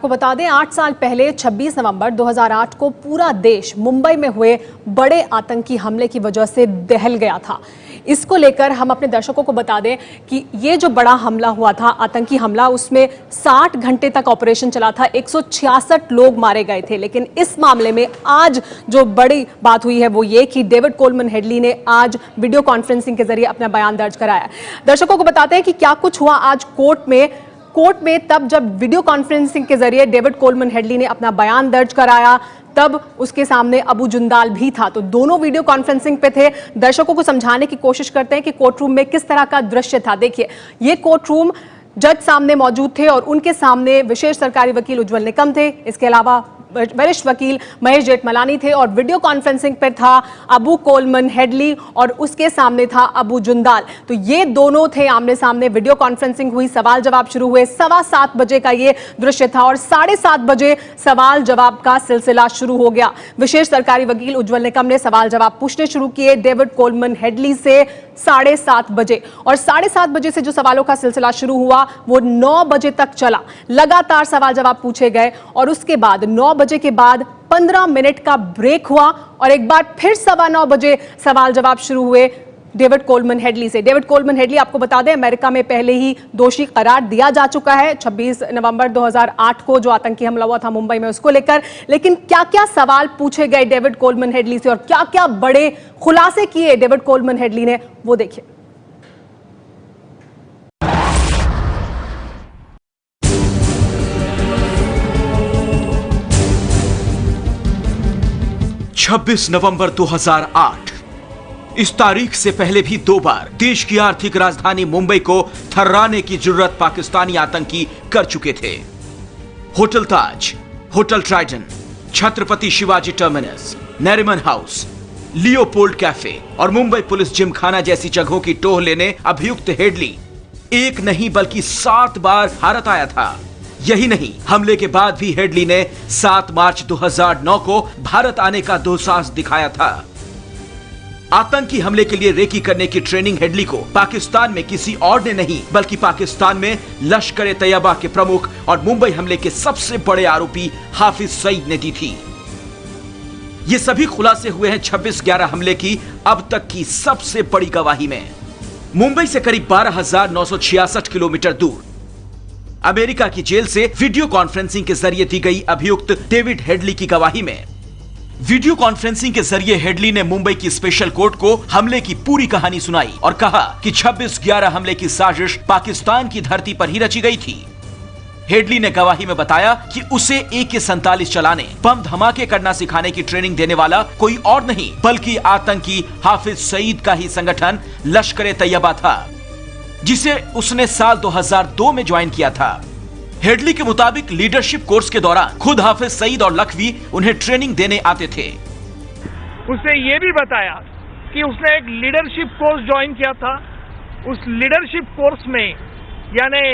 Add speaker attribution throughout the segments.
Speaker 1: आपको बता दें 8 साल पहले 26 नवंबर 2008 को पूरा देश मुंबई में हुए बड़े आतंकी हमले की वजह से दहल गया था। इसको लेकर हम अपने दर्शकों को बता दें कि ये जो बड़ा हमला हुआ था, आतंकी हमला, उसमें 60 घंटे तक ऑपरेशन चला था, 166 लोग मारे गए थे। लेकिन इस मामले में आज जो बड़ी बात हुई है वो ये कि डेविड कोलमन हेडली ने आज वीडियो कॉन्फ्रेंसिंग के जरिए अपना बयान दर्ज कराया। दर्शकों को बताते हैं कि क्या कुछ हुआ आज कोर्ट में तब जब वीडियो कॉन्फ्रेंसिंग के जरिए डेविड कोलमन हेडली ने अपना बयान दर्ज कराया, तब उसके सामने अबू जुंदाल भी था। तो दोनों वीडियो कॉन्फ्रेंसिंग पे थे। दर्शकों को समझाने की कोशिश करते हैं कि कोर्ट रूम में किस तरह का दृश्य था। देखिए, ये कोर्ट रूम, जज सामने मौजूद थे और उनके सामने विशेष सरकारी वकील उज्जवल निकम थे, इसके अलावा वरिष्ठ वकील महेश जेठमलानी थे और वीडियो कॉन्फ्रेंसिंग पर था अबू कोलमन हेडली और उसके सामने था अबू जुंदाल। तो ये दोनों थे आमने सामने, वीडियो कॉन्फ्रेंसिंग हुई, सवाल जवाब शुरू हुए। 7:15 बजे का ये दृश्य था और 7:30 बजे सवाल जवाब का सिलसिला शुरू हो गया। विशेष सरकारी वकील उज्जवल निकम ने सवाल जवाब पूछने शुरू किए डेविड कोलमन हेडली से 7:30 बजे, और 7:30 बजे से जो सवालों का सिलसिला शुरू हुआ वो 9 बजे तक चला। लगातार सवाल जवाब पूछे गए और उसके बाद 9 बजे के बाद 15 मिनट का ब्रेक हुआ और एक बार फिर 9:15 बजे सवाल जवाब शुरू हुए डेविड कोलमन हेडली से। डेविड कोलमन हेडली, आपको बता दें, अमेरिका में पहले ही दोषी करार दिया जा चुका है 26 नवंबर 2008 को जो आतंकी हमला हुआ था मुंबई में, उसको लेकर। लेकिन क्या क्या सवाल पूछे गए डेविड कोलमन हेडली से और क्या क्या बड़े खुलासे किए डेविड कोलमन हेडली ने, वो देखिए।
Speaker 2: छब्बीस नवंबर 2008, इस तारीख से पहले भी 2 बार देश की आर्थिक राजधानी मुंबई को थर्राने की जरूरत पाकिस्तानी आतंकी कर चुके थे। Hotel Taj, hotel Trident, Chhatrapati Shivaji Terminus, Nariman House, Leopold Cafe और मुंबई पुलिस जिमखाना जैसी जगहों की टोह लेने अभियुक्त हेडली एक नहीं बल्कि 7 बार भारत आया था। यही नहीं, हमले के बाद भी हेडली ने 7 मार्च 2009 को भारत आने का दुस्साहस दिखाया था। आतंकी हमले के लिए रेकी करने की ट्रेनिंग हेडली को पाकिस्तान में किसी और ने नहीं बल्कि पाकिस्तान में लश्कर-ए-तैयबा के प्रमुख और मुंबई हमले के सबसे बड़े आरोपी हाफिज सईद ने दी थी। ये सभी खुलासे हुए हैं 26/11 हमले की अब तक की सबसे बड़ी गवाही में। मुंबई से करीब 12,966 किलोमीटर दूर अमेरिका की जेल से वीडियो कॉन्फ्रेंसिंग के जरिए दी गई अभियुक्त डेविड हेडली की गवाही में वीडियो कॉन्फ्रेंसिंग के जरिए हेडली ने मुंबई की स्पेशल कोर्ट को हमले की पूरी कहानी सुनाई और कहा कि 26/11 हमले की साजिश पाकिस्तान की धरती पर ही रची गई थी। हेडली ने गवाही में बताया कि उसे AK-47 चलाने, बम धमाके करना सिखाने की ट्रेनिंग देने वाला कोई और नहीं बल्कि आतंकी हाफिज सईद का ही संगठन लश्कर-ए-तैयबा था, जिसे उसने साल 2002 में ज्वाइन किया था। हेडली के मुताबिक लीडरशिप कोर्स के दौरान खुद हाफिज सईद और लखवी उन्हें ट्रेनिंग देने आते थे।
Speaker 3: उसने ये भी बताया कि उसने एक लीडरशिप कोर्स ज्वाइन किया था। उस लीडरशिप कोर्स में यानी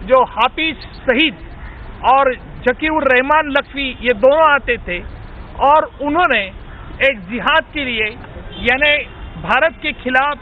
Speaker 3: जो हाफिज सईद और जकीउर रहमान लखवी ये दोनों आते थे और उन्होंने एक जिहाद के लिए यानी भारत के खिलाफ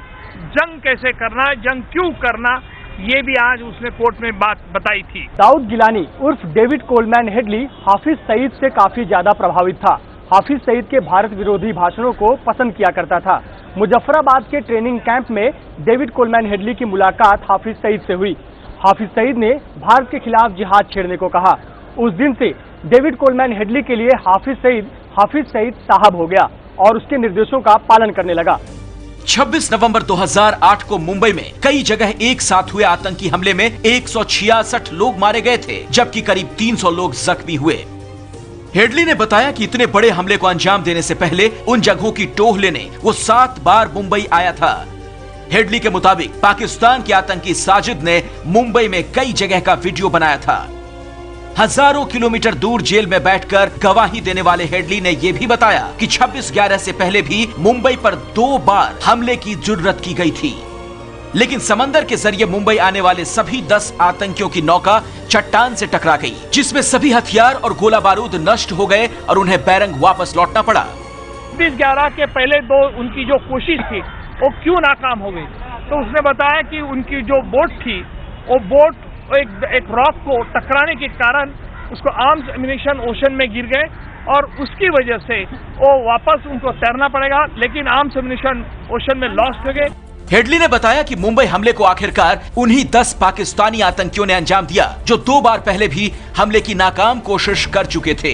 Speaker 3: जंग कैसे करना, जंग क्यों करना, ये भी आज उसने कोर्ट में बात बताई थी।
Speaker 4: दाऊद गिलानी उर्फ David Coleman Headley Hafiz Saeed से काफी ज्यादा प्रभावित था। हाफिज सईद के भारत विरोधी भाषणों को पसंद किया करता था। मुजफ्फराबाद के ट्रेनिंग कैंप में डेविड कोलमैन हेडली की मुलाकात हाफिज सईद से हुई। हाफिज सईद ने भारत के खिलाफ जिहाद छेड़ने को कहा। उस दिन से डेविड कोलमैन हेडली के लिए हाफिज सईद साहब हो गया और उसके निर्देशों का पालन करने लगा।
Speaker 2: 26 नवंबर 2008 को मुंबई में कई जगह एक साथ हुए आतंकी हमले में 166 लोग मारे गए थे जबकि करीब 300 लोग जख्मी हुए। हेडली ने बताया कि इतने बड़े हमले को अंजाम देने से पहले उन जगहों की टोह लेने वो 7 बार मुंबई आया था। हेडली के मुताबिक पाकिस्तान के आतंकी साजिद ने मुंबई में कई जगह का वीडियो बनाया था। हजारों किलोमीटर दूर जेल में बैठकर गवाही देने वाले हेडली ने यह भी बताया कि 26/11 से पहले भी मुंबई पर 2 बार हमले की जुर्रत की गई थी, लेकिन समंदर के जरिए मुंबई आने वाले सभी 10 आतंकियों की नौका चट्टान से टकरा गई, जिसमें सभी हथियार और गोला बारूद नष्ट हो गए और उन्हें बैरंग वापस लौटना पड़ा।
Speaker 3: 26/11 के पहले 2 उनकी जो कोशिश थी वो क्यों नाकाम हो गई, तो उसने बताया कि उनकी जो बोट थी वो बोट एक रॉक को टकराने के कारण उसको आर्म्स एम्यूनिशन ओशन में गिर गए और उसकी वजह से वो वापस उनको तैरना पड़ेगा, लेकिन आर्म्स एम्यूनिशन ओशन में लॉस्ट हो गए।
Speaker 2: हेडली ने बताया कि मुंबई हमले को आखिरकार उन्हीं 10 पाकिस्तानी आतंकियों ने अंजाम दिया जो 2 बार पहले भी हमले की नाकाम कोशिश कर चुके थे।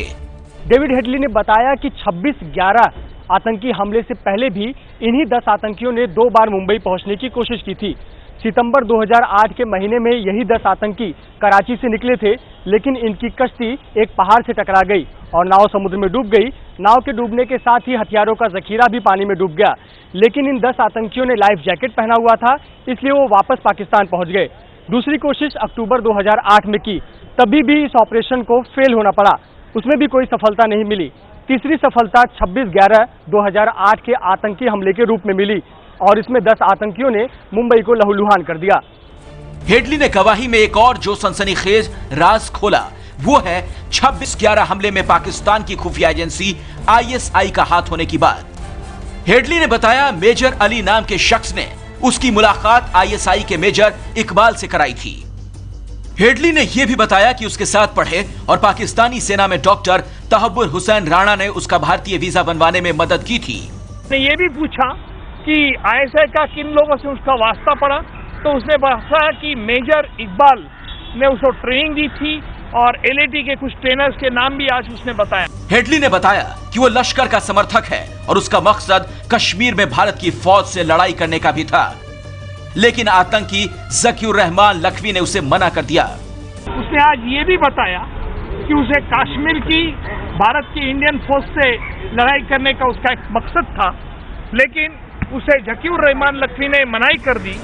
Speaker 4: डेविड हेडली ने बताया कि 26/11 आतंकी हमले से पहले भी इन्हीं 10 आतंकियों ने 2 बार मुंबई पहुंचने की कोशिश की थी। सितंबर 2008 के महीने में यही 10 आतंकी कराची से निकले थे, लेकिन इनकी कश्ती एक पहाड़ से टकरा गई और नाव समुद्र में डूब गई। नाव के डूबने के साथ ही हथियारों का जखीरा भी पानी में डूब गया, लेकिन इन 10 आतंकियों ने लाइफ जैकेट पहना हुआ था, इसलिए वो वापस पाकिस्तान पहुंच गए। दूसरी कोशिश अक्टूबर 2008 में की, तभी भी इस ऑपरेशन को फेल होना पड़ा, उसमें भी कोई सफलता नहीं मिली। तीसरी सफलता 26/11/2008 के आतंकी हमले के रूप में मिली और इसमें 10 आतंकियों ने मुंबई को लहूलुहान कर दिया।
Speaker 2: हेडली ने गवाही में एक और जो सनसनीखेज राज खोला, वो है 26/11 हमले में पाकिस्तान की खुफिया एजेंसी ISI का हाथ होने की बात। हेडली ने बताया मेजर अली नाम के शख्स ने उसकी मुलाकात ISI के मेजर इकबाल से कराई थी। हेडली ने यह भी बताया कि उसके साथ पढ़े और पाकिस्तानी सेना में डॉक्टर तहब्बुर हुसैन राणा ने उसका भारतीय वीजा बनवाने में मदद की थी।
Speaker 3: ने ये भी पूछा कि ISI का किन लोगों से उसका वास्ता पड़ा, तो उसने बताया कि मेजर इकबाल ने उसको ट्रेनिंग दी थी और LAT के कुछ ट्रेनर्स के नाम भी आज उसने बताया।
Speaker 2: हेडली ने बताया कि वो लश्कर का समर्थक है और उसका मकसद कश्मीर में भारत की फौज से लड़ाई करने का भी था, लेकिन आतंकी ज़कीउर रहमान लखवी ने उसे मना कर दिया।
Speaker 3: उसने आज ये भी बताया कि उसे कश्मीर की भारत की इंडियन फौज से लड़ाई करने का उसका एक मकसद था, लेकिन उसे ज़कीउर रहमान लखवी ने मनाही कर दी।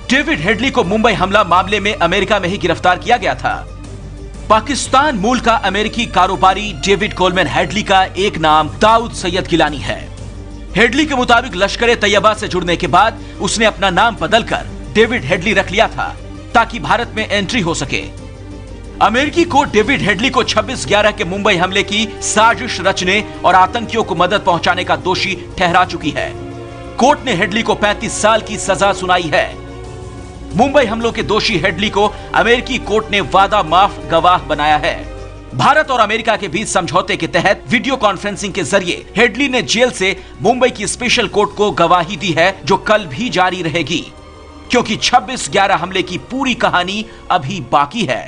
Speaker 2: डेविड हेडली को मुंबई हमला मामले में अमेरिका में ही गिरफ्तार किया गया था। पाकिस्तान मूल का अमेरिकी कारोबारी डेविड कोलमैन हेडली का एक नाम दाऊद सैयद गिलानी है। हेडली के मुताबिक लश्कर तैयबा से जुड़ने के बाद उसने अपना नाम बदलकर डेविड हेडली रख लिया था ताकि भारत में एंट्री हो सके। अमेरिकी कोर्ट डेविड हेडली को 26/11 के मुंबई हमले की साजिश रचने और आतंकियों को मदद पहुंचाने का दोषी ठहरा चुकी है। कोर्ट ने हेडली को 35 साल की सजा सुनाई है। मुंबई हमलों के दोषी हेडली को अमेरिकी कोर्ट ने वादा माफ गवाह बनाया है। भारत और अमेरिका के बीच समझौते के तहत वीडियो कॉन्फ्रेंसिंग के जरिए हेडली ने जेल से मुंबई की स्पेशल कोर्ट को गवाही दी है, जो कल भी जारी रहेगी, क्योंकि 26/11 हमले की पूरी कहानी अभी बाकी है।